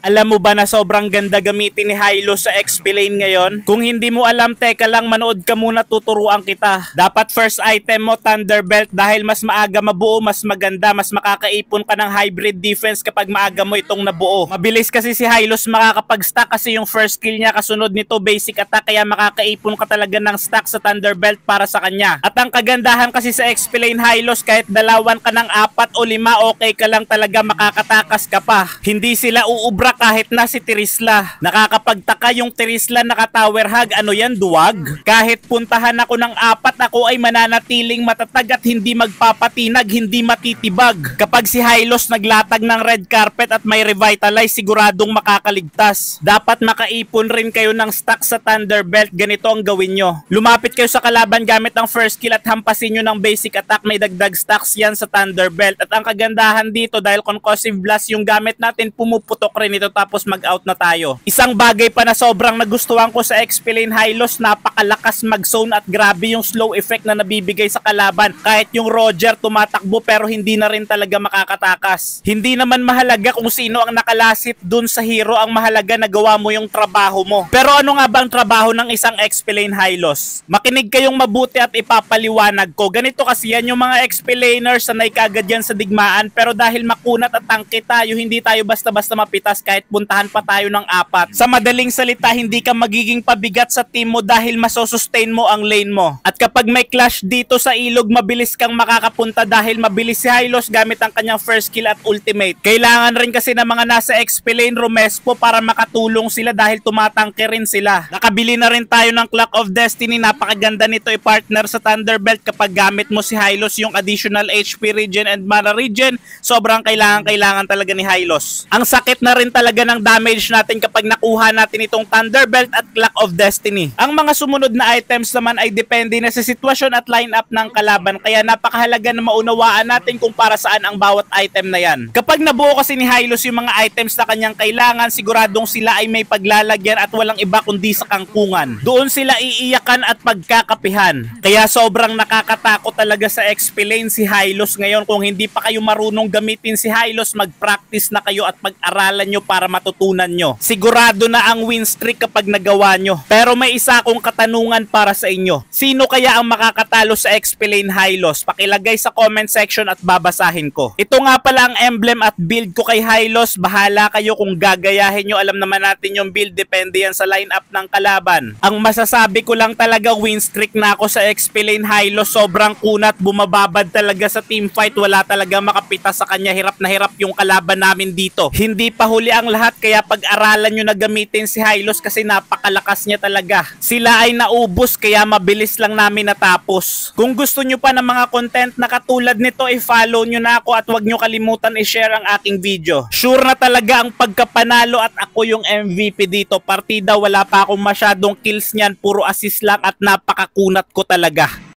Alam mo ba na sobrang ganda gamitin ni Hylos sa XP lane ngayon? Kung hindi mo alam, teka lang, manood ka muna, tuturuan kita. Dapat first item mo, Thunderbelt, dahil mas maaga mabuo, mas maganda, mas makakaipon ka ng hybrid defense kapag maaga mo itong nabuo. Mabilis kasi si Hylos makakapag-stack kasi yung first kill niya kasunod nito basic attack, kaya makakaipon ka talaga ng stack sa Thunderbelt para sa kanya. At ang kagandahan kasi sa XP lane Hylos, kahit dalawan ka ng 4 o 5, okay ka lang talaga, makakatakas ka pa. Hindi sila uubra kahit na si Terizla. Nakakapagtaka yung Terizla naka-tower hug. Ano yan, duwag? Kahit puntahan ako ng 4, ako ay mananatiling matatag at hindi magpapatinag, hindi matitibag. Kapag si Hylos naglatag ng red carpet at may revitalize, siguradong makakaligtas. Dapat makaipon rin kayo ng stack sa Thunderbelt. Ganito ang gawin nyo. Lumapit kayo sa kalaban gamit ang first kill at hampasin nyo ng basic attack. May dagdag stacks yan sa Thunderbelt. At ang kagandahan dito, dahil concussive blast yung gamit natin, pumuputok rin ito tapos mag-out na tayo. Isang bagay pa na sobrang nagustuhan ko sa XP lane Hylos, napakalakas mag-zone at grabe yung slow effect na nabibigay sa kalaban. Kahit yung Roger tumatakbo pero hindi na rin talaga makakatakas. Hindi naman mahalaga kung sino ang nakalasit dun sa hero, ang mahalaga nagawa mo yung trabaho mo. Pero ano nga bang trabaho ng isang XP lane Hylos? Makinig kayong mabuti at ipapaliwanag ko. Ganito kasi yan yung mga XP laners, sanay kagad yan sa digmaan, pero dahil makunat at tangke tayo, hindi tayo basta-basta mapitas kahit puntahan pa tayo ng 4. Sa madaling salita, hindi ka magiging pabigat sa team mo dahil masosustain mo ang lane mo. At kapag may clash dito sa ilog, mabilis kang makakapunta dahil mabilis si Hylos gamit ang kanyang first kill at ultimate. Kailangan rin kasi ng mga nasa XP lane Romespo para makatulong sila dahil tumatangke rin sila. Nakabili na rin tayo ng Clock of Destiny. Napakaganda nito i-partner sa Thunderbelt kapag gamit mo si Hylos yung additional HP regen and mana regen. Sobrang kailangan talaga ni Hylos. Ang sakit na rin talaga ng damage natin kapag nakuha natin itong Thunderbelt at Clock of Destiny. Ang mga sumunod na items naman ay depende na sa sitwasyon at lineup ng kalaban, kaya napakahalaga na maunawaan natin kung para saan ang bawat item na yan. Kapag nabuo kasi ni Hylos yung mga items na kanyang kailangan, siguradong sila ay may paglalagyan at walang iba kundi sa kangkungan. Doon sila iiyakan at pagkakapihan. Kaya sobrang nakakatakot talaga sa XP lane si Hylos ngayon. Kung hindi pa kayo marunong gamitin si Hylos, mag-practice na kayo at pag-aralan nyo para matutunan nyo. Sigurado na ang win streak kapag nagawa nyo. Pero may isa akong katanungan para sa inyo. Sino kaya ang makakatalo sa XP lane Hylos? Pakilagay sa comment section at babasahin ko. Ito nga pala ang emblem at build ko kay Hylos. Bahala kayo kung gagayahin nyo. Alam naman natin yung build, depende yan sa lineup ng kalaban. Ang masasabi ko lang talaga, win streak na ako sa XP lane Hylos. Sobrang kunat, bumababad talaga sa team fight. Wala talaga makapita sa kanya. Hirap na hirap yung kalaban namin dito. Hindi pa huli ang lahat, kaya pag-aralan nyo na gamitin si Hylos kasi napakalakas niya talaga. Sila ay naubos kaya mabilis lang namin natapos. Kung gusto nyo pa ng mga content na katulad nito, i-follow nyo na ako at huwag nyo kalimutan i-share ang aking video. Sure na talaga ang pagkapanalo at ako yung MVP dito. Partida, wala pa akong masyadong kills niyan, puro assist lang at napakakunat ko talaga.